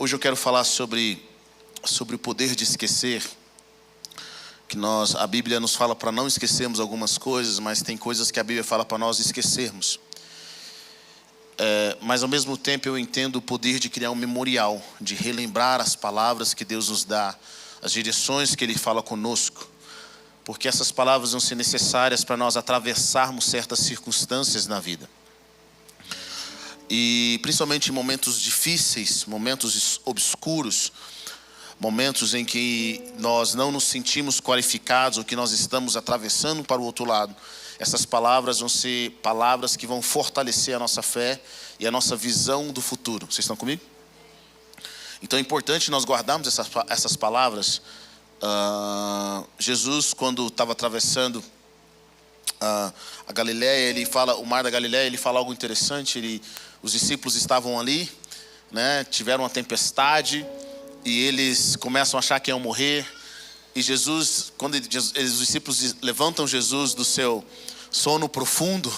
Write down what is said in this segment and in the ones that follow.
Hoje eu quero falar sobre o poder de esquecer. Que a Bíblia nos fala para não esquecermos algumas coisas, mas tem coisas que a Bíblia fala para nós esquecermos. Mas ao mesmo tempo eu entendo o poder de criar um memorial, de relembrar as palavras que Deus nos dá, as direções que Ele fala conosco. Porque essas palavras vão ser necessárias para nós atravessarmos certas circunstâncias na vida. E principalmente em momentos difíceis, momentos obscuros, momentos em que nós não nos sentimos qualificados ou que nós estamos atravessando para o outro lado. Essas palavras vão ser palavras que vão fortalecer a nossa fé e a nossa visão do futuro. Vocês estão comigo? Então é importante nós guardarmos essas palavras. Jesus, quando estava atravessando a Galileia, o mar da Galileia, ele fala algo interessante. Os discípulos estavam ali, né, tiveram uma tempestade e eles começam a achar que iam morrer. E Jesus, quando os discípulos levantam Jesus do seu sono profundo,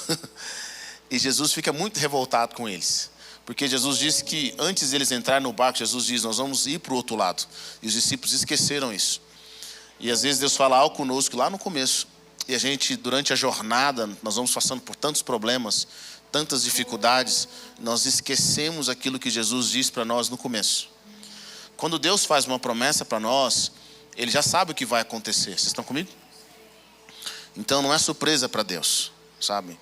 e Jesus fica muito revoltado com eles. Porque Jesus disse que antes de eles entrarem no barco, Jesus diz: nós vamos ir para o outro lado. E os discípulos esqueceram isso. E às vezes Deus fala algo conosco lá no começo. E a gente, durante a jornada, nós vamos passando por tantos problemas, tantas dificuldades, nós esquecemos aquilo que Jesus disse para nós no começo. Quando Deus faz uma promessa para nós, Ele já sabe o que vai acontecer. Vocês estão comigo? Então não é surpresa para Deus, sabe?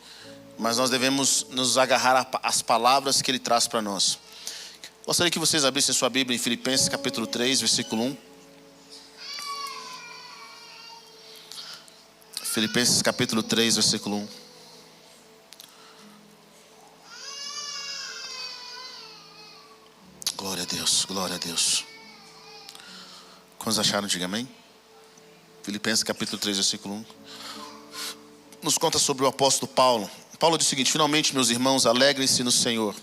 Mas nós devemos nos agarrar às palavras que Ele traz para nós. Gostaria que vocês abrissem sua Bíblia em Filipenses capítulo 3, versículo 1. Filipenses capítulo 3, versículo 1. Glória a Deus, glória a Deus. Quantos acharam? Diga amém. Filipenses capítulo 3, versículo 1. Nos conta sobre o apóstolo Paulo. Paulo diz o seguinte: finalmente, meus irmãos, alegrem-se no Senhor.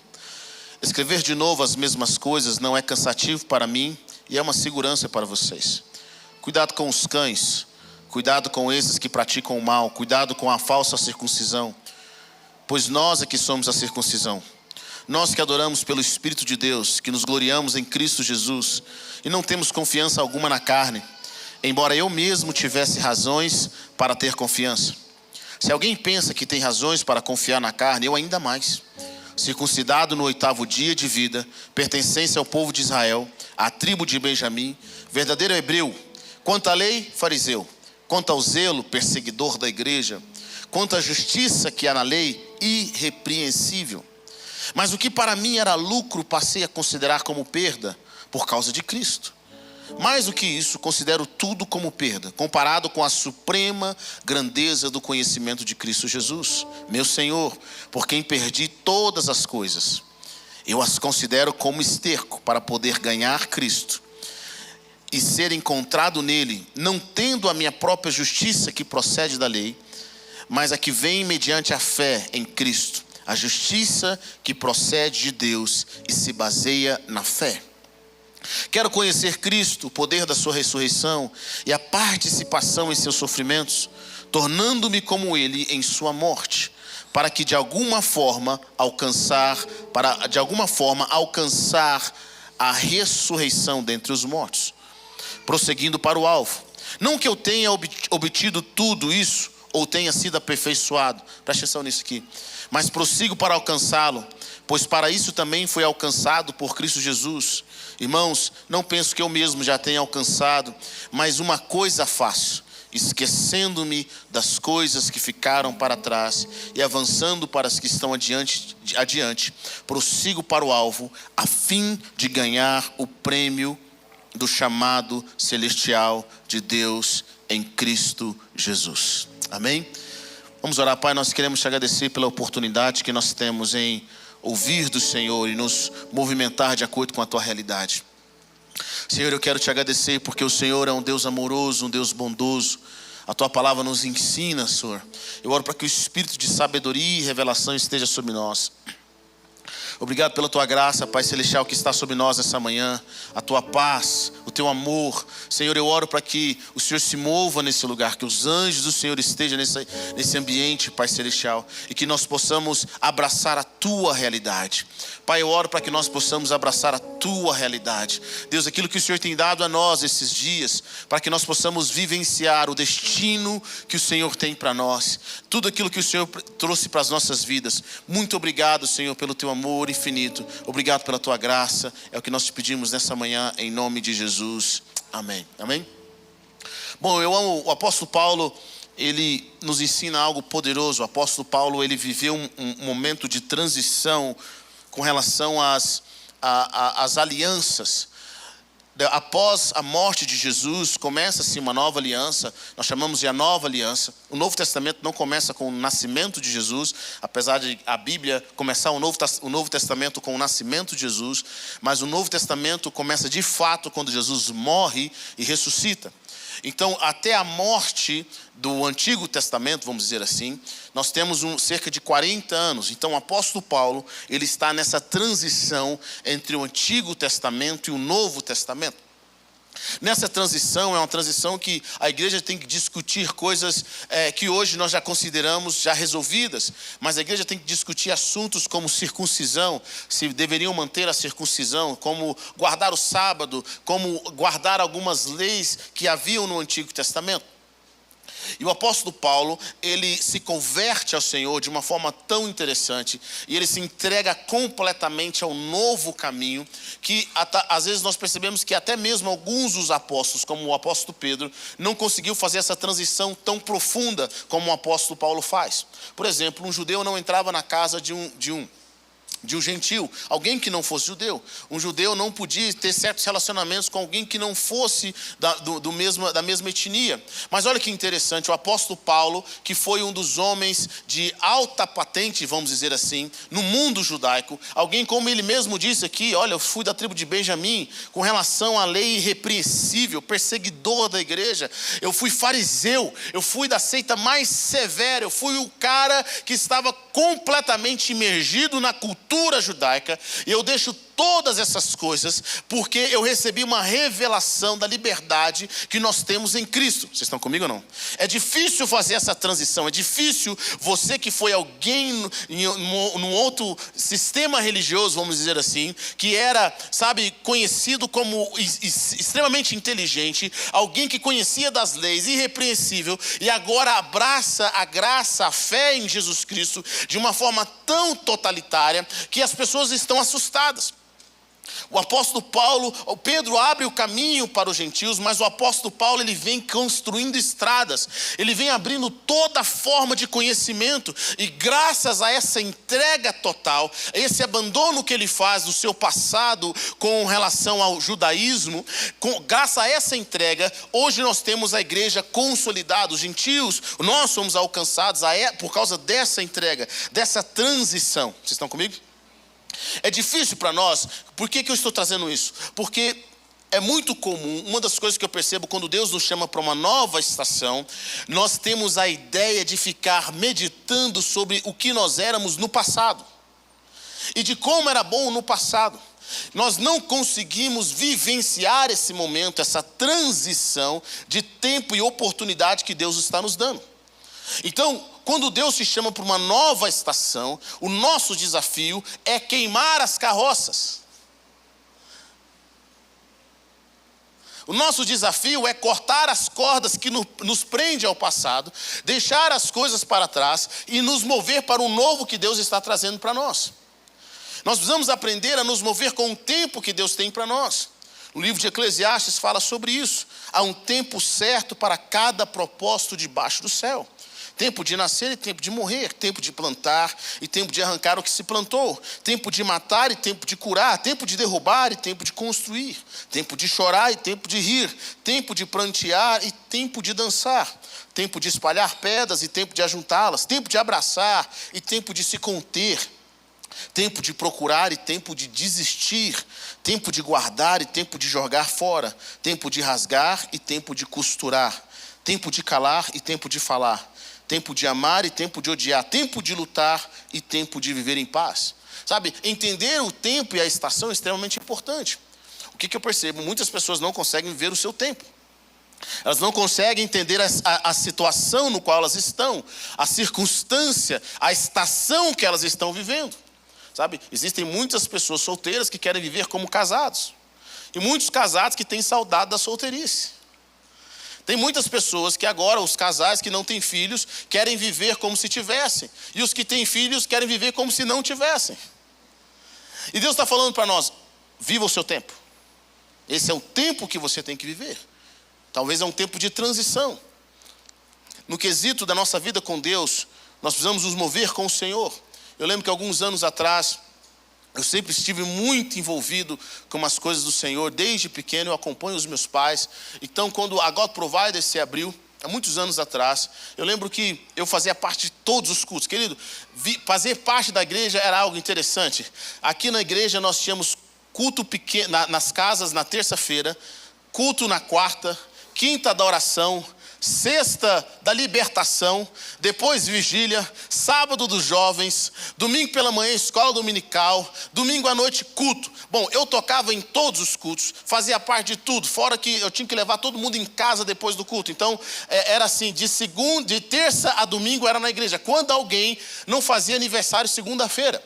Escrever de novo as mesmas coisas não é cansativo para mim e é uma segurança para vocês. Cuidado com os cães. Cuidado com esses que praticam o mal. Cuidado com a falsa circuncisão. Pois nós é que somos a circuncisão. Nós que adoramos pelo Espírito de Deus, que nos gloriamos em Cristo Jesus e não temos confiança alguma na carne, embora eu mesmo tivesse razões para ter confiança. Se alguém pensa que tem razões para confiar na carne, eu ainda mais. Circuncidado no 8º dia de vida, pertencente ao povo de Israel, à tribo de Benjamim, verdadeiro hebreu, quanto à lei, fariseu, quanto ao zelo, perseguidor da igreja, quanto à justiça que há na lei, irrepreensível. Mas o que para mim era lucro, passei a considerar como perda por causa de Cristo. Mais do que isso, considero tudo como perda, comparado com a suprema grandeza do conhecimento de Cristo Jesus, meu Senhor, por quem perdi todas as coisas. Eu as considero como esterco para poder ganhar Cristo e ser encontrado nele, não tendo a minha própria justiça que procede da lei, mas a que vem mediante a fé em Cristo, a justiça que procede de Deus e se baseia na fé. Quero conhecer Cristo, o poder da sua ressurreição e a participação em seus sofrimentos, tornando-me como Ele em sua morte, para de alguma forma alcançar a ressurreição dentre os mortos, prosseguindo para o alvo. Não que eu tenha obtido tudo isso ou tenha sido aperfeiçoado, preste atenção nisso aqui, mas prossigo para alcançá-lo, pois para isso também fui alcançado por Cristo Jesus. Irmãos, não penso que eu mesmo já tenha alcançado, mas uma coisa faço, esquecendo-me das coisas que ficaram para trás e avançando para as que estão adiante, prossigo para o alvo, a fim de ganhar o prêmio do chamado celestial de Deus em Cristo Jesus. Amém? Vamos orar. Pai, nós queremos te agradecer pela oportunidade que nós temos em ouvir do Senhor e nos movimentar de acordo com a tua realidade. Senhor, eu quero te agradecer porque o Senhor é um Deus amoroso, um Deus bondoso. A tua palavra nos ensina, Senhor. Eu oro para que o espírito de sabedoria e revelação esteja sobre nós. Obrigado pela tua graça, Pai Celestial, que está sobre nós nessa manhã. A tua paz, o teu amor. Senhor, eu oro para que o Senhor se mova nesse lugar, que os anjos do Senhor estejam nesse ambiente, Pai Celestial, e que nós possamos abraçar a tua realidade. Pai, eu oro para que nós possamos abraçar a tua realidade. Deus, aquilo que o Senhor tem dado a nós esses dias, para que nós possamos vivenciar o destino que o Senhor tem para nós. Tudo aquilo que o Senhor trouxe para as nossas vidas. Muito obrigado, Senhor, pelo teu amor infinito. Obrigado pela tua graça. É o que nós te pedimos nessa manhã, em nome de Jesus. Amém. Amém? Bom, eu amo o apóstolo Paulo. Ele nos ensina algo poderoso. O apóstolo Paulo, ele viveu um momento de transição com relação às alianças. Após a morte de Jesus, começa-se uma nova aliança. Nós chamamos de a nova aliança. O Novo Testamento não começa com o nascimento de Jesus, apesar de a Bíblia começar o Novo Testamento com o nascimento de Jesus, mas o Novo Testamento começa de fato quando Jesus morre e ressuscita. Então, até a morte do Antigo Testamento, vamos dizer assim, nós temos cerca de 40 anos. Então, o apóstolo Paulo, ele está nessa transição entre o Antigo Testamento e o Novo Testamento. Nessa transição, é uma transição que a igreja tem que discutir coisas que hoje nós já consideramos já resolvidas, mas a igreja tem que discutir assuntos como circuncisão, se deveriam manter a circuncisão, como guardar o sábado, como guardar algumas leis que haviam no Antigo Testamento. E o apóstolo Paulo, ele se converte ao Senhor de uma forma tão interessante, e ele se entrega completamente ao novo caminho, que às vezes nós percebemos que até mesmo alguns dos apóstolos, como o apóstolo Pedro, não conseguiu fazer essa transição tão profunda como o apóstolo Paulo faz. Por exemplo, um judeu não entrava na casa de um gentil, alguém que não fosse judeu. Um judeu não podia ter certos relacionamentos com alguém que não fosse da mesma etnia. Mas olha que interessante, o apóstolo Paulo, que foi um dos homens de alta patente, vamos dizer assim, no mundo judaico, alguém como ele mesmo disse aqui, olha, eu fui da tribo de Benjamim, com relação à lei irrepreensível, perseguidor da igreja, eu fui fariseu, eu fui da seita mais severa, eu fui o cara que estava completamente imergido na cultura judaica, e eu deixo todas essas coisas porque eu recebi uma revelação da liberdade que nós temos em Cristo. Vocês estão comigo ou não? É difícil fazer essa transição, é difícil você que foi alguém num outro sistema religioso, vamos dizer assim, que era, conhecido como extremamente inteligente, alguém que conhecia das leis, irrepreensível, e agora abraça a graça, a fé em Jesus Cristo de uma forma tão totalitária que as pessoas estão assustadas. O apóstolo Paulo, o Pedro abre o caminho para os gentios, mas o apóstolo Paulo, ele vem construindo estradas, ele vem abrindo toda forma de conhecimento, e graças a essa entrega total, esse abandono que ele faz do seu passado com relação ao judaísmo, graças a essa entrega, hoje nós temos a igreja consolidada, os gentios, nós somos alcançados por causa dessa entrega, dessa transição. Vocês estão comigo? É difícil para nós. Por que eu estou trazendo isso? Porque é muito comum, uma das coisas que eu percebo quando Deus nos chama para uma nova estação, nós temos a ideia de ficar meditando sobre o que nós éramos no passado e de como era bom no passado. Nós não conseguimos vivenciar esse momento, essa transição de tempo e oportunidade que Deus está nos dando. Então, quando Deus te chama para uma nova estação, o nosso desafio é queimar as carroças. O nosso desafio é cortar as cordas que nos prende ao passado, deixar as coisas para trás e nos mover para o novo que Deus está trazendo para nós. Nós precisamos aprender a nos mover com o tempo que Deus tem para nós. O livro de Eclesiastes fala sobre isso. Há um tempo certo para cada propósito debaixo do céu. Tempo de nascer e tempo de morrer, tempo de plantar e tempo de arrancar o que se plantou, tempo de matar e tempo de curar, tempo de derrubar e tempo de construir, tempo de chorar e tempo de rir, tempo de prantear e tempo de dançar, tempo de espalhar pedras e tempo de ajuntá-las, tempo de abraçar e tempo de se conter, tempo de procurar e tempo de desistir, tempo de guardar e tempo de jogar fora, tempo de rasgar e tempo de costurar, tempo de calar e tempo de falar, tempo de amar e tempo de odiar, tempo de lutar e tempo de viver em paz, Sabe, entender o tempo e a estação é extremamente importante. O que eu percebo? Muitas pessoas não conseguem viver o seu tempo. Elas não conseguem entender a situação no qual elas estão, a circunstância, a estação que elas estão vivendo. Sabe, existem muitas pessoas solteiras que querem viver como casados. E muitos casados que têm saudade da solteirice. Tem muitas pessoas que agora, os casais que não têm filhos, querem viver como se tivessem. E os que têm filhos querem viver como se não tivessem. E Deus está falando para nós, viva o seu tempo. Esse é o tempo que você tem que viver. Talvez é um tempo de transição. No quesito da nossa vida com Deus, nós precisamos nos mover com o Senhor. Eu lembro que alguns anos atrás, eu sempre estive muito envolvido com as coisas do Senhor. Desde pequeno eu acompanho os meus pais. Então quando a God Provider se abriu, há muitos anos atrás, eu lembro que eu fazia parte de todos os cultos. Querido, fazer parte da igreja era algo interessante. Aqui na igreja nós tínhamos culto pequeno, nas casas na terça-feira, culto na quarta, quinta da oração, sexta da libertação, depois vigília, sábado dos jovens, domingo pela manhã escola dominical, domingo à noite culto. Bom, eu tocava em todos os cultos, fazia parte de tudo, fora que eu tinha que levar todo mundo em casa depois do culto. Então era assim, de terça a domingo era na igreja, quando alguém não fazia aniversário segunda-feira.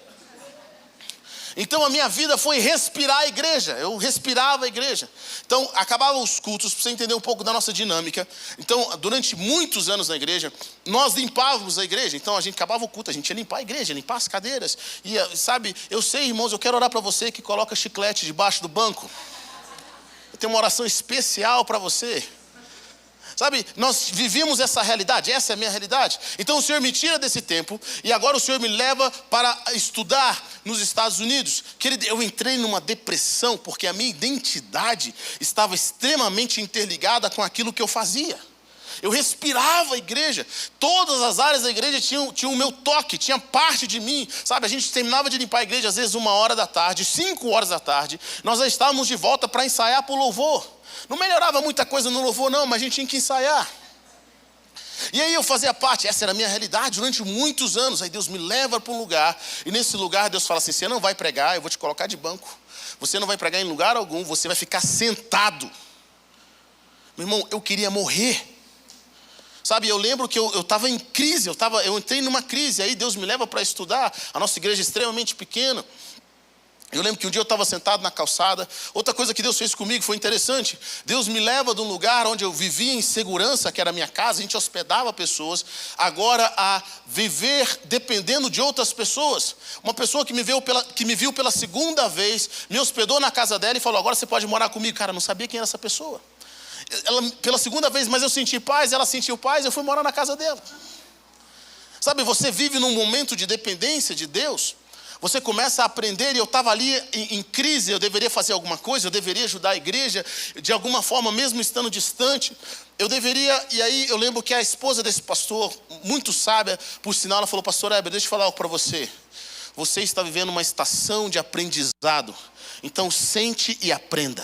Então a minha vida foi respirar a igreja, eu respirava a igreja. Então acabava os cultos, para você entender um pouco da nossa dinâmica. Então durante muitos anos na igreja, nós limpávamos a igreja. Então a gente acabava o culto, a gente ia limpar a igreja, limpar as cadeiras. E sabe, eu sei, irmãos, eu quero orar para você que coloca chiclete debaixo do banco. Eu tenho uma oração especial para você. Sabe, nós vivíamos essa realidade, essa é a minha realidade. Então o Senhor me tira desse tempo e agora o Senhor me leva para estudar nos Estados Unidos. Querido, eu entrei numa depressão porque a minha identidade estava extremamente interligada com aquilo que eu fazia. Eu respirava a igreja, todas as áreas da igreja tinham o meu toque, tinha parte de mim. Sabe, a gente terminava de limpar a igreja às vezes 1h da tarde, 5h da tarde, nós já estávamos de volta para ensaiar para o louvor. Não melhorava muita coisa no louvor não, mas a gente tinha que ensaiar. E aí eu fazia parte, essa era a minha realidade durante muitos anos. Aí Deus me leva para um lugar, e nesse lugar Deus fala assim, você não vai pregar, eu vou te colocar de banco. Você não vai pregar em lugar algum, você vai ficar sentado. Meu irmão, eu queria morrer. Sabe, eu lembro que eu estava em crise, eu entrei numa crise, aí Deus me leva para estudar, a nossa igreja é extremamente pequena. Eu lembro que um dia eu estava sentado na calçada. Outra coisa que Deus fez comigo foi interessante. Deus me leva de um lugar onde eu vivia em segurança, que era a minha casa, a gente hospedava pessoas, agora a viver dependendo de outras pessoas. Uma pessoa que me viu pela segunda vez, me hospedou na casa dela e falou, agora você pode morar comigo. Cara, eu não sabia quem era essa pessoa. Ela, pela segunda vez, mas eu senti paz, ela sentiu paz, eu fui morar na casa dela. Sabe, você vive num momento de dependência de Deus. Você começa a aprender, e eu estava ali em crise, eu deveria fazer alguma coisa, eu deveria ajudar a igreja, de alguma forma, mesmo estando distante, eu deveria, e aí eu lembro que a esposa desse pastor, muito sábia, por sinal, ela falou, pastor Heber, deixa eu falar algo para você. Você está vivendo uma estação de aprendizado, então sente e aprenda.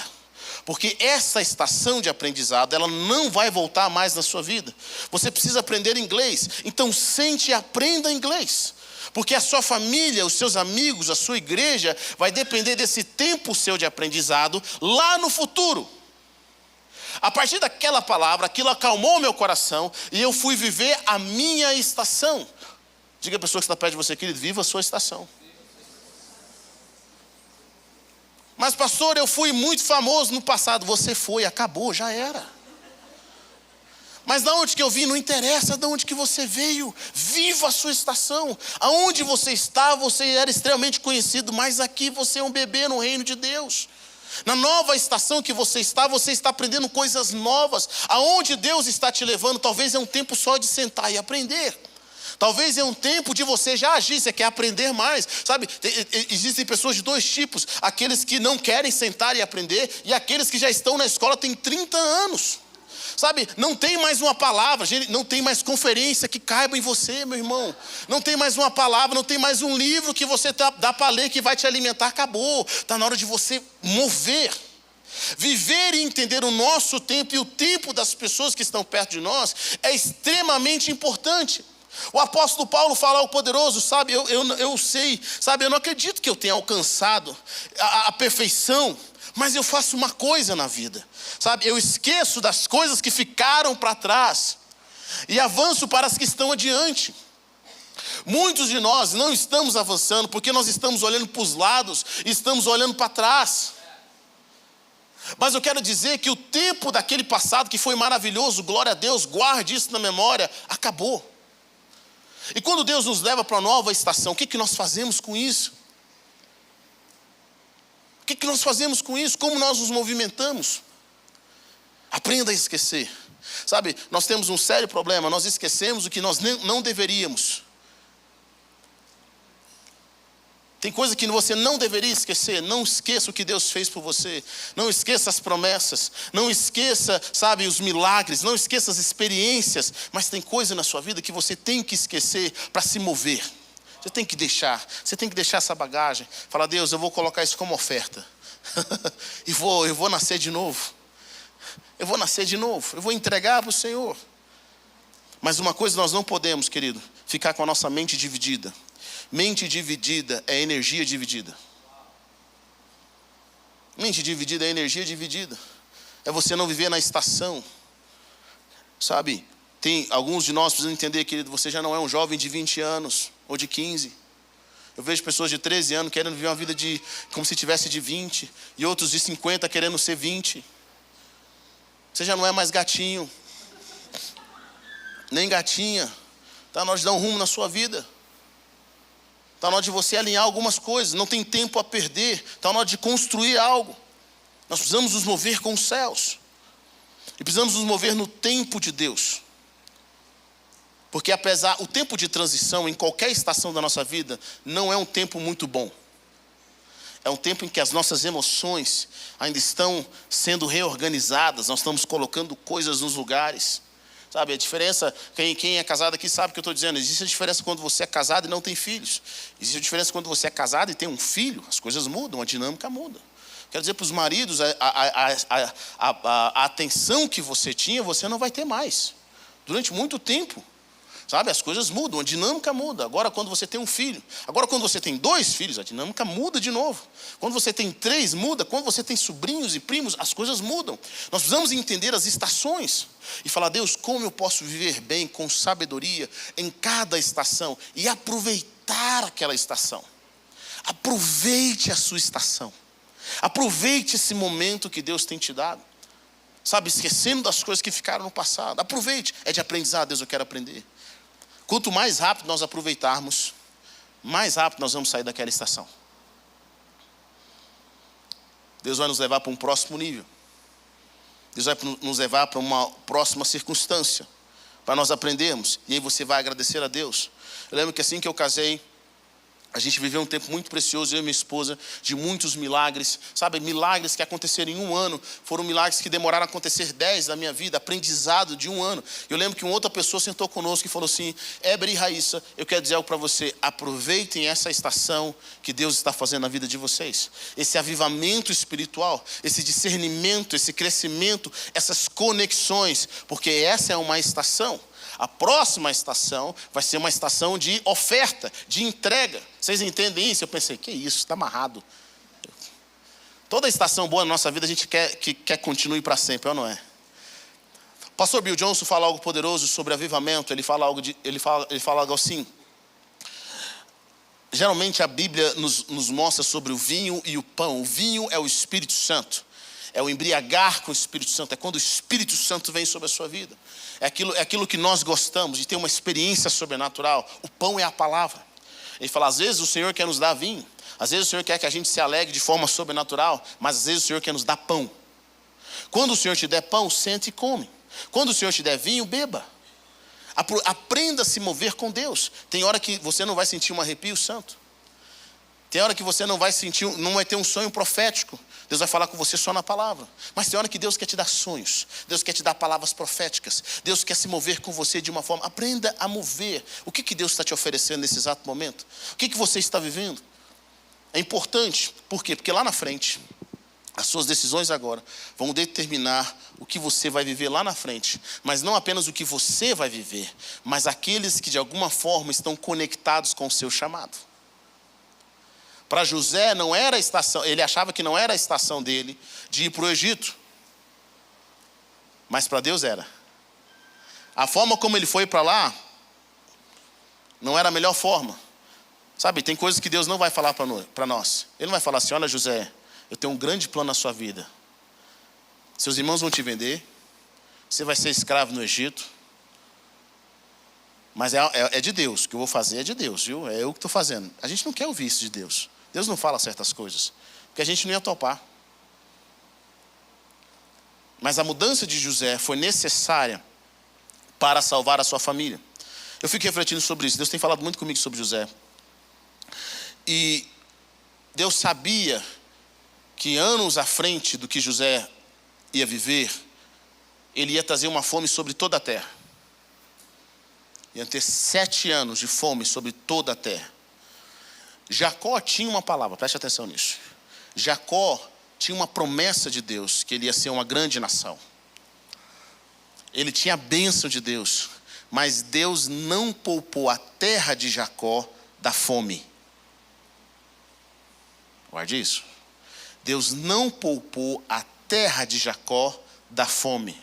Porque essa estação de aprendizado, ela não vai voltar mais na sua vida. Você precisa aprender inglês, então sente e aprenda inglês. Porque a sua família, os seus amigos, a sua igreja vai depender desse tempo seu de aprendizado lá no futuro. A partir daquela palavra, aquilo acalmou o meu coração e eu fui viver a minha estação. Diga a pessoa que está perto de você, querido, viva a sua estação. Mas pastor, eu fui muito famoso no passado. Você foi, acabou, já era. Mas de onde que eu vim, não interessa de onde que você veio. Viva a sua estação. Aonde você está, você era extremamente conhecido, mas aqui você é um bebê no reino de Deus. Na nova estação que você está aprendendo coisas novas. Aonde Deus está te levando, talvez é um tempo só de sentar e aprender. Talvez é um tempo de você já agir, você quer aprender mais. Sabe, existem pessoas de dois tipos. Aqueles que não querem sentar e aprender, e aqueles que já estão na escola tem 30 anos. Sabe, não tem mais uma palavra, não tem mais conferência que caiba em você, meu irmão. Não tem mais uma palavra, não tem mais um livro que você dá para ler que vai te alimentar, acabou. Está na hora de você mover. Viver e entender o nosso tempo e o tempo das pessoas que estão perto de nós é extremamente importante. O apóstolo Paulo fala ao poderoso, sabe, eu sei, sabe, eu não acredito que eu tenha alcançado a perfeição, mas eu faço uma coisa na vida, sabe, eu esqueço das coisas que ficaram para trás e avanço para as que estão adiante. Muitos de nós não estamos avançando porque nós estamos olhando para os lados e estamos olhando para trás. Mas eu quero dizer que o tempo daquele passado que foi maravilhoso, glória a Deus, guarde isso na memória, acabou. E quando Deus nos leva para uma nova estação, o que nós fazemos com isso? O que nós fazemos com isso? Como nós nos movimentamos? Aprenda a esquecer. Sabe, nós temos um sério problema, nós esquecemos o que nós não deveríamos. Tem coisa que você não deveria esquecer. Não esqueça o que Deus fez por você. Não esqueça as promessas. Não esqueça, sabe, os milagres. Não esqueça as experiências. Mas tem coisa na sua vida que você tem que esquecer para se mover. Você tem que deixar. Você tem que deixar essa bagagem. Fala, Deus, eu vou colocar isso como oferta. E eu vou nascer de novo. Eu vou nascer de novo. Eu vou entregar para o Senhor. Mas uma coisa nós não podemos, querido, ficar com a nossa mente dividida. Mente dividida é energia dividida. Mente dividida é energia dividida. É você não viver na estação. Sabe, tem alguns de nós precisam entender, querido, você já não é um jovem de 20 anos ou de 15. Eu vejo pessoas de 13 anos querendo viver uma vida como se tivesse de 20. E outros de 50 querendo ser 20. Você já não é mais gatinho. Nem gatinha. Tá na hora de dar um rumo na sua vida. Está na hora de você alinhar algumas coisas. Não tem tempo a perder. Está na hora de construir algo. Nós precisamos nos mover com os céus. E precisamos nos mover no tempo de Deus. Porque o tempo de transição em qualquer estação da nossa vida não é um tempo muito bom. É um tempo em que as nossas emoções ainda estão sendo reorganizadas. Nós estamos colocando coisas nos lugares. Sabe, a diferença, quem é casado aqui sabe o que eu estou dizendo. Existe a diferença quando você é casado e não tem filhos. Existe a diferença quando você é casado e tem um filho. As coisas mudam, a dinâmica muda. Quero dizer para os maridos, a atenção que você tinha, você não vai ter mais. Durante muito tempo. Sabe, as coisas mudam, a dinâmica muda. Agora quando você tem um filho. Agora quando você tem 2 filhos, a dinâmica muda de novo. Quando você tem 3, muda. Quando você tem sobrinhos e primos, as coisas mudam. Nós precisamos entender as estações. E falar, Deus, como eu posso viver bem, com sabedoria, em cada estação. E aproveitar aquela estação. Aproveite a sua estação. Aproveite esse momento que Deus tem te dado. Sabe, esquecendo das coisas que ficaram no passado. Aproveite. É de aprendizado, Deus, eu quero aprender. Quanto mais rápido nós aproveitarmos, mais rápido nós vamos sair daquela estação. Deus vai nos levar para um próximo nível. Deus vai nos levar para uma próxima circunstância. Para nós aprendermos. E aí você vai agradecer a Deus. Eu lembro que assim que eu casei, a gente viveu um tempo muito precioso, eu e minha esposa, de muitos milagres. Sabe, milagres que aconteceram em 1 ano. Foram milagres que demoraram a acontecer 10 na minha vida. Aprendizado de 1 ano. Eu lembro que uma outra pessoa sentou conosco e falou assim, Éber e Raíssa, eu quero dizer algo para você. Aproveitem essa estação que Deus está fazendo na vida de vocês. Esse avivamento espiritual, esse discernimento, esse crescimento, essas conexões. Porque essa é uma estação. A próxima estação vai ser uma estação de oferta, de entrega. Vocês entendem isso? Eu pensei, que isso, está amarrado. Toda estação boa na nossa vida a gente quer que continue para sempre, ou não é? Pastor Bill Johnson fala algo poderoso sobre avivamento. Ele fala algo assim. Geralmente a Bíblia nos mostra sobre o vinho e o pão. O vinho é o Espírito Santo. É o embriagar com o Espírito Santo. É quando o Espírito Santo vem sobre a sua vida. É aquilo que nós gostamos, de ter uma experiência sobrenatural. O pão é a palavra. Ele fala, às vezes o Senhor quer nos dar vinho. Às vezes o Senhor quer que a gente se alegre de forma sobrenatural. Mas às vezes o Senhor quer nos dar pão. Quando o Senhor te der pão, sente e come. Quando o Senhor te der vinho, beba. Aprenda a se mover com Deus. Tem hora que você não vai sentir um arrepio santo. Tem hora que você não vai ter um sonho profético. Deus vai falar com você só na palavra. Mas tem hora que Deus quer te dar sonhos. Deus quer te dar palavras proféticas. Deus quer se mover com você de uma forma. Aprenda a mover. O que Deus está te oferecendo nesse exato momento? O que você está vivendo? É importante. Por quê? Porque lá na frente, As suas decisões agora vão determinar o que você vai viver lá na frente. Mas não apenas o que você vai viver, mas aqueles que de alguma forma estão conectados com o seu chamado. Para José não era a estação, ele achava que não era a estação dele de ir para o Egito. Mas para Deus era. A forma como ele foi para lá não era a melhor forma. Sabe, tem coisas que Deus não vai falar para nós. Ele não vai falar assim: olha, José, eu tenho um grande plano na sua vida. Seus irmãos vão te vender. Você vai ser escravo no Egito. Mas é de Deus. O que eu vou fazer é de Deus, viu? É eu que estou fazendo. A gente não quer ouvir isso de Deus. Deus não fala certas coisas. Porque a gente não ia topar. Mas a mudança de José foi necessária para salvar a sua família. Eu fico refletindo sobre isso. Deus tem falado muito comigo sobre José. E Deus sabia que anos à frente do que José ia viver, ele ia trazer uma fome sobre toda a terra. Ia ter 7 anos de fome sobre toda a terra. Jacó tinha uma palavra, preste atenção nisso. Jacó tinha uma promessa de Deus, que ele ia ser uma grande nação. Ele tinha a bênção de Deus, mas Deus não poupou a terra de Jacó da fome. Guarde isso. Deus não poupou a terra de Jacó da fome.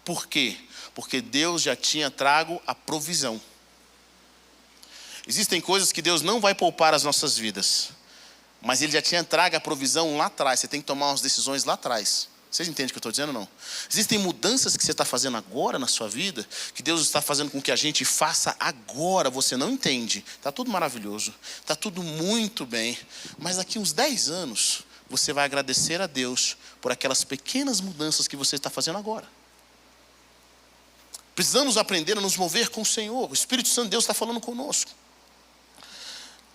Por quê? Porque Deus já tinha trago a provisão. Existem coisas que Deus não vai poupar as nossas vidas, mas Ele já tinha trago a provisão lá atrás. Você tem que tomar umas decisões lá atrás. Vocês entendem o que eu estou dizendo ou não? Existem mudanças que você está fazendo agora na sua vida, que Deus está fazendo com que a gente faça agora. Você não entende. Está tudo maravilhoso, está tudo muito bem, mas daqui uns 10 anos, você vai agradecer a Deus por aquelas pequenas mudanças que você está fazendo agora. Precisamos aprender a nos mover com o Senhor. O Espírito Santo de Deus está falando conosco.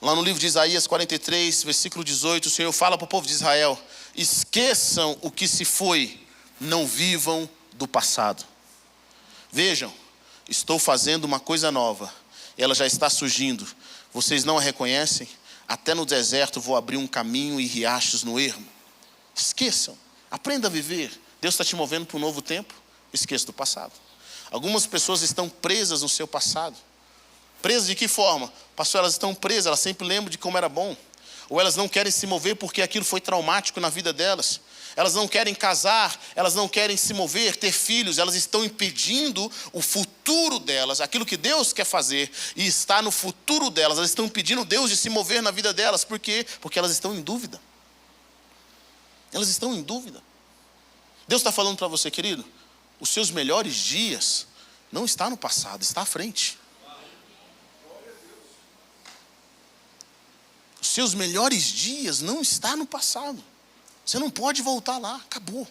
Lá no livro de Isaías 43, versículo 18, o Senhor fala para o povo de Israel: esqueçam o que se foi, não vivam do passado. Vejam, estou fazendo uma coisa nova, ela já está surgindo. Vocês não a reconhecem? Até no deserto vou abrir um caminho e riachos no ermo. Esqueçam, aprenda a viver. Deus está te movendo para um novo tempo. Esqueça do passado. Algumas pessoas estão presas no seu passado. Presas de que forma? Pastor, elas estão presas, elas sempre lembram de como era bom. Ou elas não querem se mover porque aquilo foi traumático na vida delas. Elas não querem casar, elas não querem se mover, ter filhos. Elas estão impedindo o futuro delas, aquilo que Deus quer fazer e está no futuro delas. Elas estão impedindo Deus de se mover na vida delas. Por quê? Porque elas estão em dúvida. Elas estão em dúvida. Deus está falando para você, querido, os seus melhores dias não estão no passado, está à frente. Os seus melhores dias não estão no passado. Você não pode voltar lá, acabou.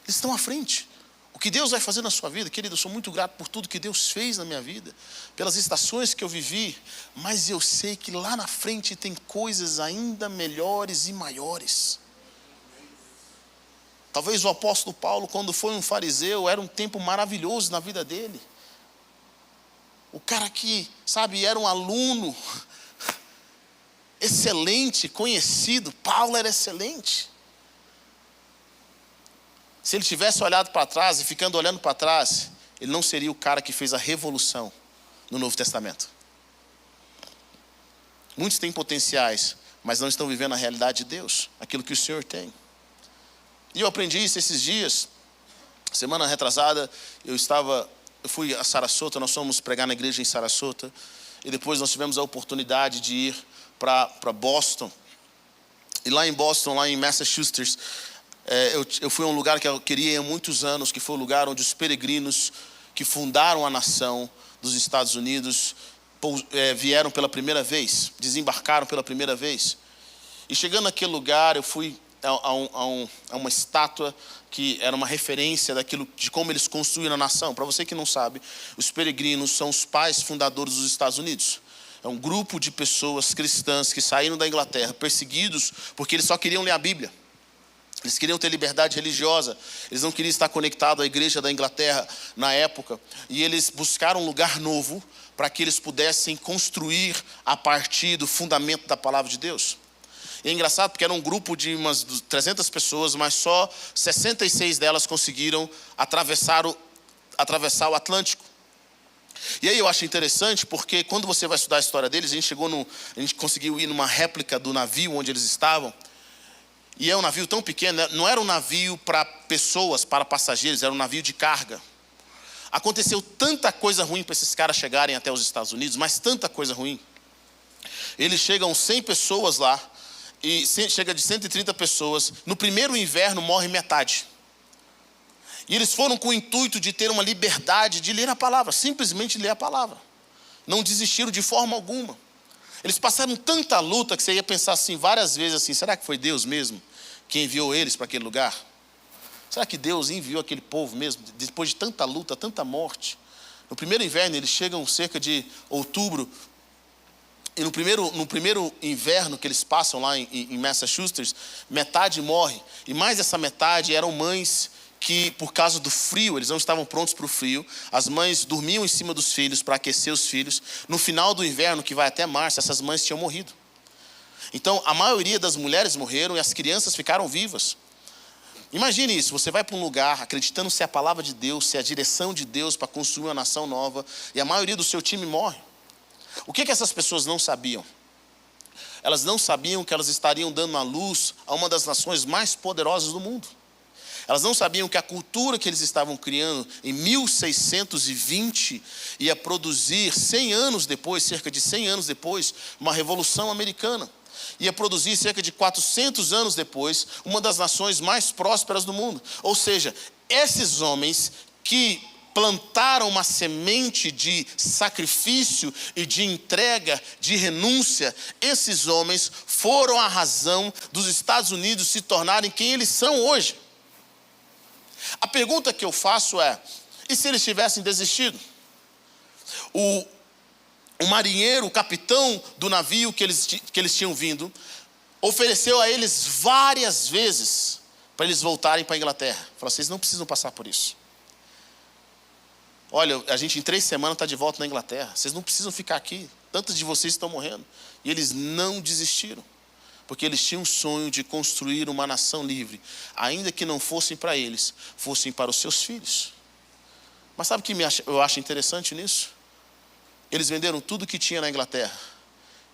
Eles estão à frente. O que Deus vai fazer na sua vida, querido, eu sou muito grato por tudo que Deus fez na minha vida, pelas estações que eu vivi, mas eu sei que lá na frente tem coisas ainda melhores e maiores. Talvez o apóstolo Paulo, quando foi um fariseu, era um tempo maravilhoso na vida dele. O cara que, sabe, era um aluno excelente, conhecido. Paulo era excelente. Se ele tivesse olhado para trás e ficando olhando para trás, ele não seria o cara que fez a revolução no Novo Testamento. Muitos têm potenciais, mas não estão vivendo a realidade de Deus, aquilo que o Senhor tem. E eu aprendi isso esses dias. Semana retrasada, eu fui a Sarasota, nós fomos pregar na igreja em Sarasota, e depois nós tivemos a oportunidade de ir para Boston. E lá em Boston, lá em Massachusetts, eu fui a um lugar que eu queria ir há muitos anos, que foi o lugar onde os peregrinos que fundaram a nação dos Estados Unidos vieram pela primeira vez, desembarcaram pela primeira vez. E chegando naquele lugar, eu fui a uma estátua que era uma referência de como eles construíram a nação. Para você que não sabe, os peregrinos são os pais fundadores dos Estados Unidos. É um grupo de pessoas cristãs que saíram da Inglaterra, perseguidos, porque eles só queriam ler a Bíblia. Eles queriam ter liberdade religiosa. Eles não queriam estar conectados à igreja da Inglaterra na época. E eles buscaram um lugar novo para que eles pudessem construir a partir do fundamento da palavra de Deus. E é engraçado porque era um grupo de umas 300 pessoas, mas só 66 delas conseguiram atravessar o Atlântico. E aí eu acho interessante porque quando você vai estudar a história deles, a gente conseguiu ir numa réplica do navio onde eles estavam. E é um navio tão pequeno, não era um navio para pessoas, para passageiros, era um navio de carga. Aconteceu tanta coisa ruim para esses caras chegarem até os Estados Unidos, mas tanta coisa ruim. Eles chegam 100 pessoas lá, e chega de 130 pessoas. No primeiro inverno morre metade. E eles foram com o intuito de ter uma liberdade de ler a palavra, simplesmente ler a palavra. Não desistiram de forma alguma. Eles passaram tanta luta que você ia pensar assim várias vezes assim, será que foi Deus mesmo que enviou eles para aquele lugar? Será que Deus enviou aquele povo mesmo, depois de tanta luta, tanta morte? No primeiro inverno, eles chegam cerca de outubro, e no primeiro inverno que eles passam lá em Massachusetts, metade morre. E mais essa metade eram mães que, por causa do frio, eles não estavam prontos para o frio. As mães dormiam em cima dos filhos para aquecer os filhos. No final do inverno, que vai até março, essas mães tinham morrido. Então, a maioria das mulheres morreram e as crianças ficaram vivas. Imagine isso, você vai para um lugar acreditando ser a palavra de Deus, ser a direção de Deus para construir uma nação nova, e a maioria do seu time morre. O que essas pessoas não sabiam? Elas não sabiam que elas estariam dando a luz a uma das nações mais poderosas do mundo. Elas não sabiam que a cultura que eles estavam criando em 1620 ia produzir 100 anos depois, cerca de 100 anos depois, uma revolução americana. Ia produzir cerca de 400 anos depois, uma das nações mais prósperas do mundo. Ou seja, esses homens que plantaram uma semente de sacrifício e de entrega, de renúncia, esses homens foram a razão dos Estados Unidos se tornarem quem eles são hoje. A pergunta que eu faço é, e se eles tivessem desistido? O marinheiro, o capitão do navio que eles tinham vindo, ofereceu a eles várias vezes para eles voltarem para a Inglaterra. Falou, vocês não precisam passar por isso. Olha, a gente em 3 semanas está de volta na Inglaterra. Vocês não precisam ficar aqui. Tantos de vocês estão morrendo. E eles não desistiram. Porque eles tinham um sonho de construir uma nação livre. Ainda que não fossem para eles, fossem para os seus filhos. Mas sabe o que eu acho interessante nisso? Eles venderam tudo que tinha na Inglaterra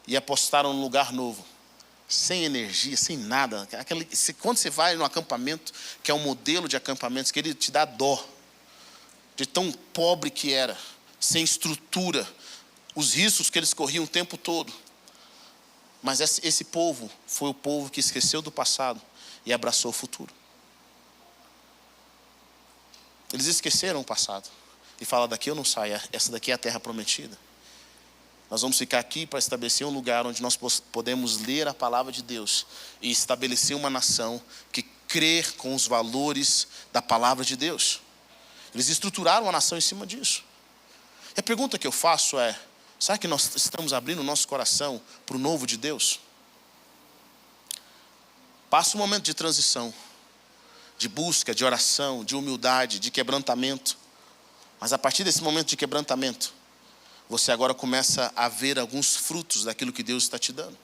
e apostaram num lugar novo, sem energia, sem nada. Quando você vai no acampamento, que é um modelo de acampamentos, que ele te dá dó, de tão pobre que era, sem estrutura, os riscos que eles corriam o tempo todo. Mas esse povo foi o povo que esqueceu do passado e abraçou o futuro. Eles esqueceram o passado e falaram, daqui eu não saio, essa daqui é a terra prometida. Nós vamos ficar aqui para estabelecer um lugar onde nós podemos ler a palavra de Deus e estabelecer uma nação que crê com os valores da palavra de Deus. Eles estruturaram a nação em cima disso. E a pergunta que eu faço é, será que nós estamos abrindo o nosso coração para o novo de Deus? Passa um momento de transição, de busca, de oração, de humildade, de quebrantamento. Mas a partir desse momento de quebrantamento, você agora começa a ver alguns frutos daquilo que Deus está te dando.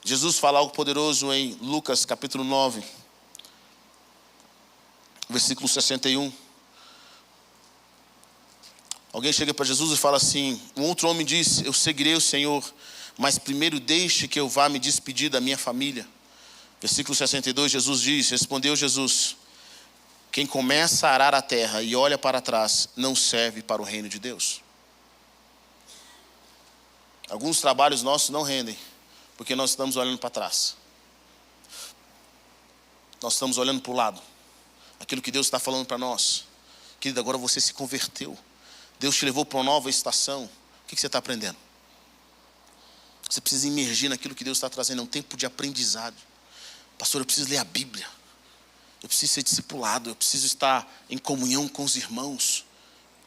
Jesus fala algo poderoso em Lucas capítulo 9, versículo 61. Alguém chega para Jesus e fala assim, um outro homem diz, eu seguirei o Senhor, mas primeiro deixe que eu vá me despedir da minha família. Versículo 62, Jesus diz, respondeu Jesus, quem começa a arar a terra e olha para trás, não serve para o reino de Deus. Alguns trabalhos nossos não rendem, porque nós estamos olhando para trás. Nós estamos olhando para o lado. Aquilo que Deus está falando para nós. Querido, agora você se converteu. Deus te levou para uma nova estação. O que você está aprendendo? Você precisa imergir naquilo que Deus está trazendo. É um tempo de aprendizado. Pastor, eu preciso ler a Bíblia. Eu preciso ser discipulado. Eu preciso estar em comunhão com os irmãos.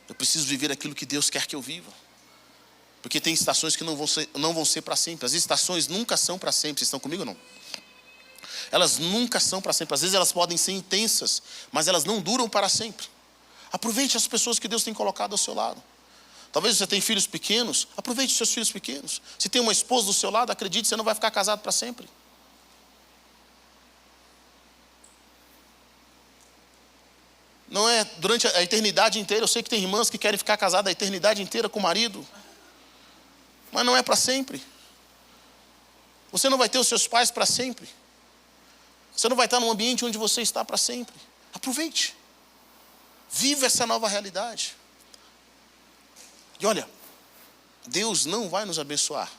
Eu preciso viver aquilo que Deus quer que eu viva. Porque tem estações que não vão ser para sempre. As estações nunca são para sempre. Vocês estão comigo ou não? Elas nunca são para sempre. Às vezes elas podem ser intensas, mas elas não duram para sempre. Aproveite as pessoas que Deus tem colocado ao seu lado. Talvez você tenha filhos pequenos, aproveite os seus filhos pequenos. Se tem uma esposa do seu lado, acredite, você não vai ficar casado para sempre. Não é durante a eternidade inteira. Eu sei que tem irmãs que querem ficar casadas a eternidade inteira com o marido. Mas não é para sempre. Você não vai ter os seus pais para sempre. Você não vai estar num ambiente onde você está para sempre. Aproveite. Viva essa nova realidade. E olha, Deus não vai nos abençoar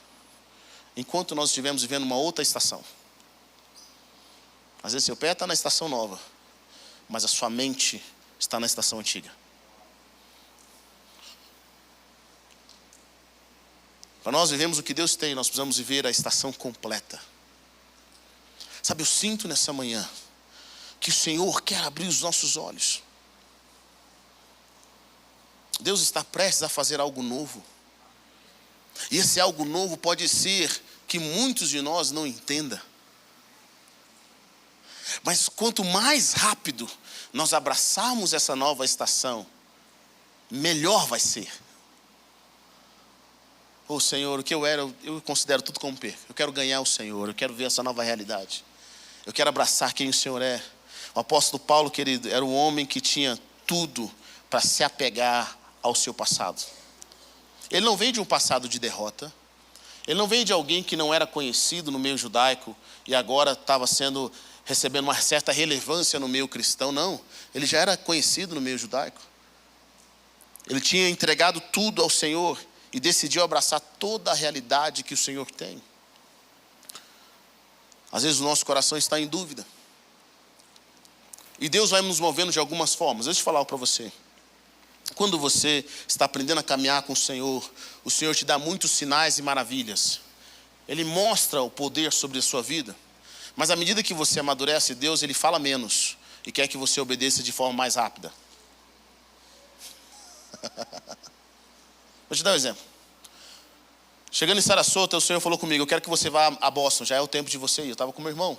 enquanto nós estivermos vivendo uma outra estação. Às vezes seu pé está na estação nova, mas a sua mente está na estação antiga. Para nós vivermos o que Deus tem, nós precisamos viver a estação completa. Sabe, eu sinto nessa manhã que o Senhor quer abrir os nossos olhos. Deus está prestes a fazer algo novo. E esse algo novo pode ser que muitos de nós não entendam. Mas quanto mais rápido nós abraçarmos essa nova estação, melhor vai ser. Ô Senhor, o que eu era, eu considero tudo como perca. Eu quero ganhar o Senhor, eu quero ver essa nova realidade. Eu quero abraçar quem o Senhor é. O apóstolo Paulo, querido, era um homem que tinha tudo para se apegar ao seu passado. Ele não veio de um passado de derrota. Ele não veio de alguém que não era conhecido no meio judaico e agora estava recebendo uma certa relevância no meio cristão. Não, ele já era conhecido no meio judaico. Ele tinha entregado tudo ao Senhor e decidiu abraçar toda a realidade que o Senhor tem. Às vezes o nosso coração está em dúvida. E Deus vai nos movendo de algumas formas. Deixa eu falar para você. Quando você está aprendendo a caminhar com o Senhor te dá muitos sinais e maravilhas. Ele mostra o poder sobre a sua vida. Mas à medida que você amadurece, Deus, Ele fala menos e quer que você obedeça de forma mais rápida. Vou te dar um exemplo. Chegando em Sarasota, o Senhor falou comigo: eu quero que você vá a Boston, já é o tempo de você ir. Eu estava com meu irmão.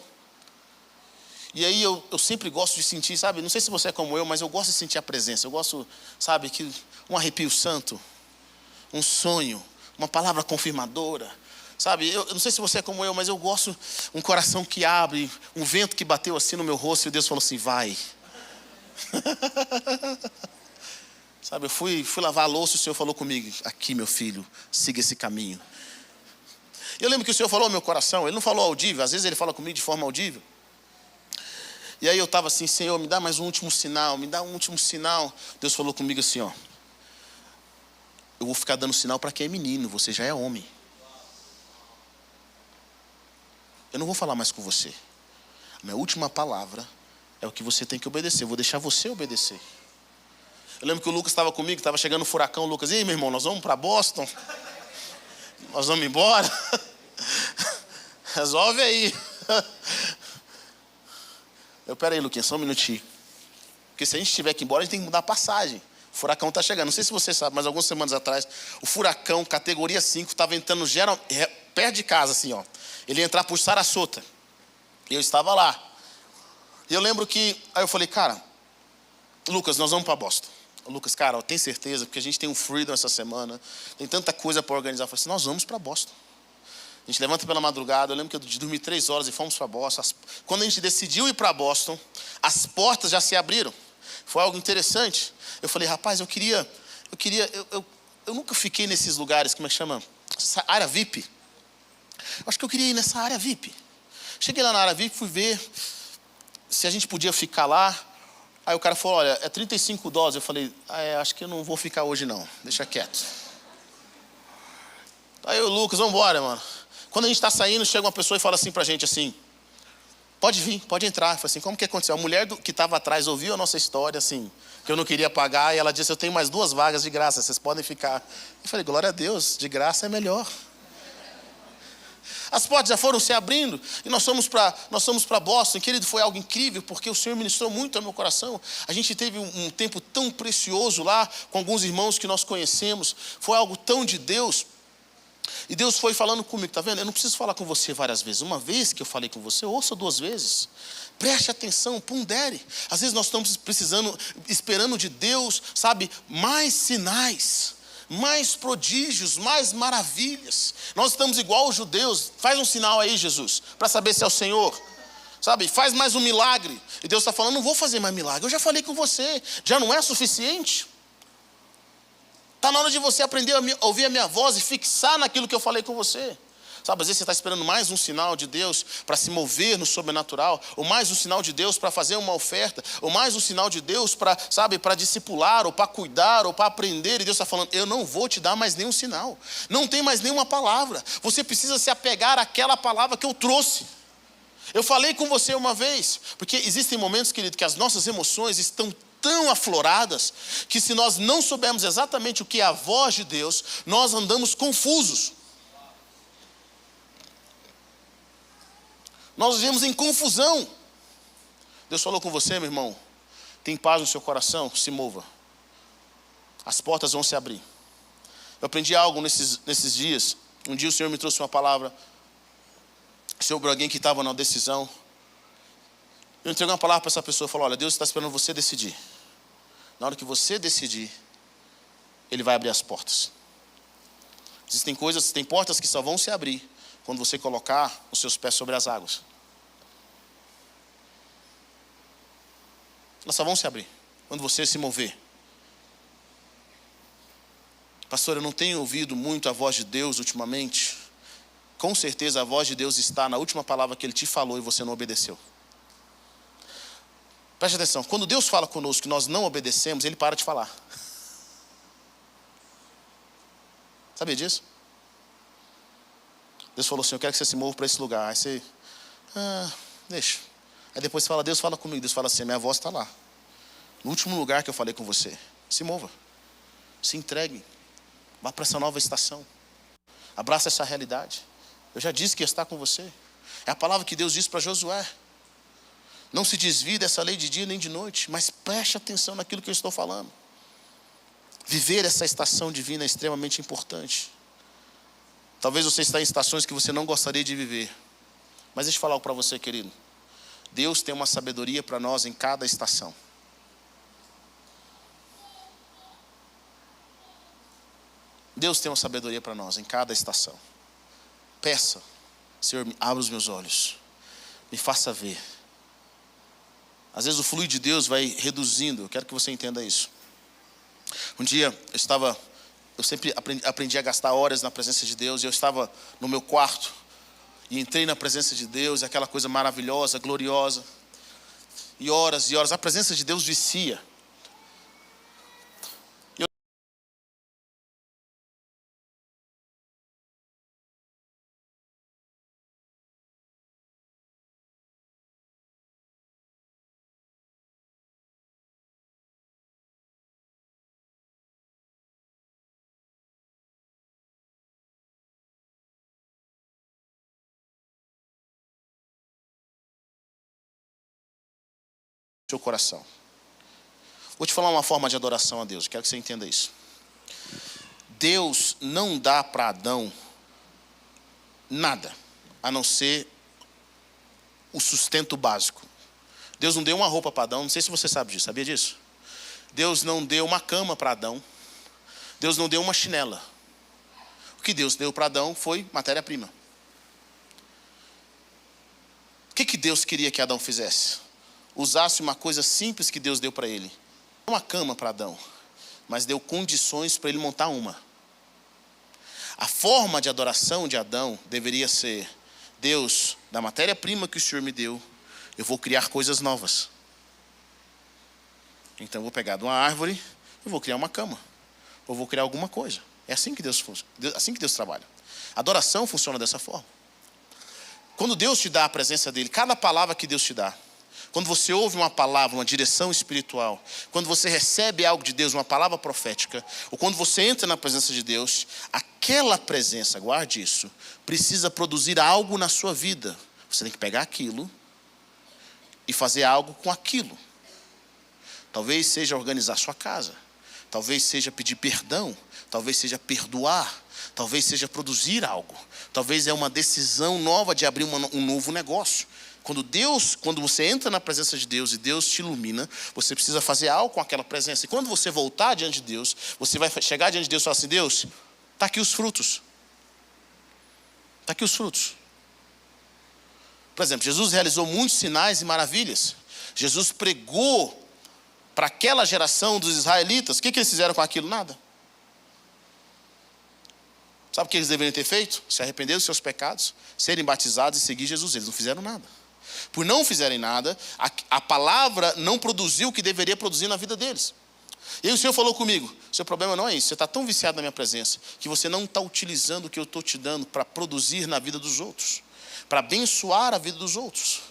E aí eu sempre gosto de sentir, sabe, não sei se você é como eu, mas eu gosto de sentir a presença. Eu gosto, sabe, que um arrepio santo, um sonho, uma palavra confirmadora. Sabe, eu não sei se você é como eu, mas eu gosto, um coração que abre, um vento que bateu assim no meu rosto e Deus falou assim: vai. Sabe, eu fui lavar a louça e o Senhor falou comigo: aqui, meu filho, siga esse caminho. Eu lembro que o Senhor falou ao meu coração. Ele não falou audível, às vezes Ele fala comigo de forma audível. E aí eu estava assim: Senhor, me dá mais um último sinal, me dá um último sinal. Deus falou comigo assim: ó, eu vou ficar dando sinal para quem é menino, você já é homem. Eu não vou falar mais com você. A minha última palavra é o que você tem que obedecer. Eu vou deixar você obedecer. Eu lembro que o Lucas estava comigo, estava chegando o furacão. O Lucas: e aí, meu irmão, nós vamos para Boston? Nós vamos embora? Resolve aí. Pera aí, Luquinha, só um minutinho. Porque se a gente tiver que ir embora, a gente tem que mudar a passagem. O furacão está chegando. Não sei se você sabe, mas algumas semanas atrás, o furacão, categoria 5, estava entrando perto de casa, assim, ó. Ele ia entrar por Sarasota. E eu estava lá. E eu lembro que... Aí eu falei: cara, Lucas, nós vamos para Boston. Lucas, cara, tem certeza? Porque a gente tem um Freedom essa semana. Tem tanta coisa para organizar. Eu falei assim: nós vamos para Boston. A gente levanta pela madrugada. Eu lembro que eu dormi 3 horas e fomos para Boston. Quando a gente decidiu ir para Boston, as portas já se abriram. Foi algo interessante. Eu falei: rapaz, eu nunca fiquei nesses lugares, como é que chama? Essa área VIP. Eu acho que eu queria ir nessa área VIP. Cheguei lá na área VIP, fui ver se a gente podia ficar lá. Aí o cara falou: olha, é $35. Eu falei: acho que eu não vou ficar hoje não, deixa quieto. Aí o Lucas: vamos embora, mano. Quando a gente está saindo, chega uma pessoa e fala assim pra gente assim: pode vir, pode entrar. Eu falei assim: como que aconteceu? A mulher que estava atrás ouviu a nossa história, assim, que eu não queria pagar, e ela disse: eu tenho mais 2 vagas de graça, vocês podem ficar. Eu falei: glória a Deus, de graça é melhor. As portas já foram se abrindo e nós fomos para Boston. Querido, foi algo incrível, porque o Senhor ministrou muito ao meu coração. A gente teve um tempo tão precioso lá com alguns irmãos que nós conhecemos. Foi algo tão de Deus. E Deus foi falando comigo, tá vendo? Eu não preciso falar com você várias vezes. Uma vez que eu falei com você, ouça 2 vezes. Preste atenção, pondere. Às vezes nós estamos esperando de Deus, sabe, mais sinais. mais prodígios, mais maravilhas. Nós estamos igual aos judeus. Faz um sinal aí, Jesus, para saber se é o Senhor. Sabe, faz mais um milagre. E Deus está falando, não vou fazer mais milagre. Eu já falei com você, já não é suficiente? Está na hora de você aprender a ouvir a minha voz e fixar naquilo que eu falei com você. Sabe, às vezes você está esperando mais um sinal de Deus para se mover no sobrenatural, ou mais um sinal de Deus para fazer uma oferta, ou mais um sinal de Deus para, sabe, para discipular, ou para cuidar, ou para aprender. E Deus está falando, eu não vou te dar mais nenhum sinal. Não tem mais nenhuma palavra. Você precisa se apegar àquela palavra que eu trouxe. Eu falei com você uma vez, porque existem momentos, querido, que as nossas emoções estão tão afloradas, que se nós não soubermos exatamente o que é a voz de Deus, nós andamos confusos. Nós vivemos em confusão. Deus falou com você, meu irmão, tem paz no seu coração, se mova. As portas vão se abrir. Eu aprendi algo nesses dias. Um dia o Senhor me trouxe uma palavra sobre alguém que estava na decisão. Eu entreguei uma palavra para essa pessoa e falei, olha, Deus está esperando você decidir. Na hora que você decidir, Ele vai abrir as portas. Existem portas que só vão se abrir quando você colocar os seus pés sobre as águas. Elas só vão se abrir quando você se mover. Pastor, eu não tenho ouvido muito a voz de Deus ultimamente. Com certeza a voz de Deus está na última palavra que Ele te falou e você não obedeceu. Preste atenção, quando Deus fala conosco que nós não obedecemos, Ele para de falar. Sabia disso? Deus falou assim, eu quero que você se mova para esse lugar. Aí você, deixa. Aí depois você fala, Deus fala comigo. Deus fala assim, minha voz está lá. No último lugar que eu falei com você. Se mova. Se entregue. Vá para essa nova estação. Abraça essa realidade. Eu já disse que ia estar com você. É a palavra que Deus disse para Josué. Não se desvie dessa lei de dia nem de noite, mas preste atenção naquilo que eu estou falando. Viver essa estação divina é extremamente importante. Talvez você está em estações que você não gostaria de viver. Mas deixa eu falar algo para você, querido. Deus tem uma sabedoria para nós em cada estação. Deus tem uma sabedoria para nós em cada estação. Peça, Senhor, abra os meus olhos. Me faça ver. Às vezes o fluir de Deus vai reduzindo. Eu quero que você entenda isso. Um dia eu sempre aprendi a gastar horas na presença de Deus. E eu estava no meu quarto e entrei na presença de Deus, aquela coisa maravilhosa, gloriosa. E horas, a presença de Deus vicia. Seu coração. Vou te falar uma forma de adoração a Deus. Quero que você entenda isso. Deus não dá para Adão nada, a não ser o sustento básico. Deus não deu uma roupa para Adão. Não sei se você sabe disso. Sabia disso? Deus não deu uma cama para Adão. Deus não deu uma chinela. O que Deus deu para Adão foi matéria-prima. O que Deus queria que Adão fizesse? Usasse uma coisa simples que Deus deu para ele. Uma cama para Adão, mas deu condições para ele montar uma. A forma de adoração de Adão deveria ser: Deus, da matéria-prima que o Senhor me deu, eu vou criar coisas novas. Então eu vou pegar de uma árvore, eu vou criar uma cama, ou vou criar alguma coisa. É assim que Deus trabalha. A adoração funciona dessa forma. Quando Deus te dá a presença dele, cada palavra que Deus te dá, quando você ouve uma palavra, uma direção espiritual, quando você recebe algo de Deus, uma palavra profética, ou quando você entra na presença de Deus, aquela presença, guarde isso, precisa produzir algo na sua vida. Você tem que pegar aquilo e fazer algo com aquilo. Talvez seja organizar sua casa, talvez seja pedir perdão, talvez seja perdoar, talvez seja produzir algo, talvez é uma decisão nova de abrir um novo negócio. Quando você entra na presença de Deus e Deus te ilumina, você precisa fazer algo com aquela presença. E quando você voltar diante de Deus, você vai chegar diante de Deus e falar assim: Deus, está aqui os frutos. Está aqui os frutos. Por exemplo, Jesus realizou muitos sinais e maravilhas. Jesus pregou para aquela geração dos israelitas. O que eles fizeram com aquilo? Nada. Sabe o que eles deveriam ter feito? Se arrepender dos seus pecados, serem batizados e seguir Jesus. Eles não fizeram nada. Por não fizerem nada, a palavra não produziu o que deveria produzir na vida deles. E aí o Senhor falou comigo: seu problema não é isso, você está tão viciado na minha presença, que você não está utilizando o que eu estou te dando para produzir na vida dos outros, para abençoar a vida dos outros.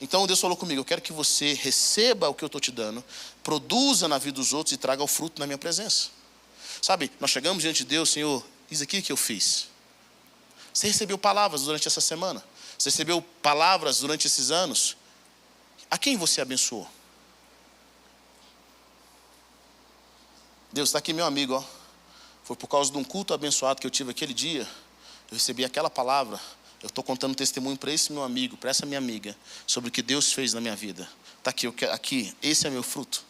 Então Deus falou comigo: eu quero que você receba o que eu estou te dando, produza na vida dos outros e traga o fruto na minha presença. Sabe, nós chegamos diante de Deus: Senhor, isso aqui que eu fiz. Você recebeu palavras durante essa semana? Você recebeu palavras durante esses anos? A quem você abençoou? Deus, está aqui meu amigo, ó. Foi por causa de um culto abençoado que eu tive aquele dia, eu recebi aquela palavra. Eu estou contando testemunho para esse meu amigo, para essa minha amiga, sobre o que Deus fez na minha vida. Está aqui, esse é meu fruto.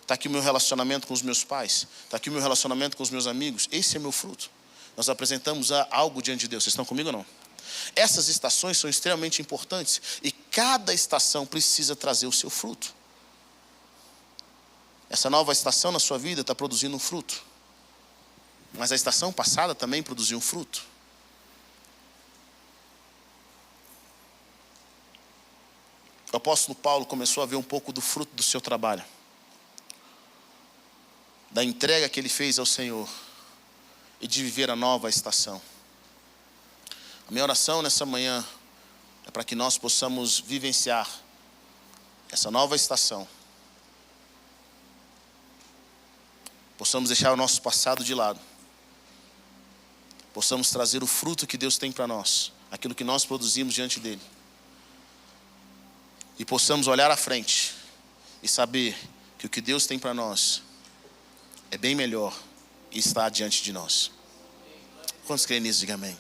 Está aqui o meu relacionamento com os meus pais. Está aqui o meu relacionamento com os meus amigos. Esse é meu fruto. Nós apresentamos algo diante de Deus. Vocês estão comigo ou não? Essas estações são extremamente importantes. E cada estação precisa trazer o seu fruto. Essa nova estação na sua vida está produzindo um fruto. Mas a estação passada também produziu um fruto. O apóstolo Paulo começou a ver um pouco do fruto do seu trabalho, da entrega que ele fez ao Senhor e de viver a nova estação. A minha oração nessa manhã é para que nós possamos vivenciar essa nova estação. Possamos deixar o nosso passado de lado. Possamos trazer o fruto que Deus tem para nós, aquilo que nós produzimos diante dele. E possamos olhar à frente e saber que o que Deus tem para nós é bem melhor e está diante de nós. Quantos creem nisso? Diga amém.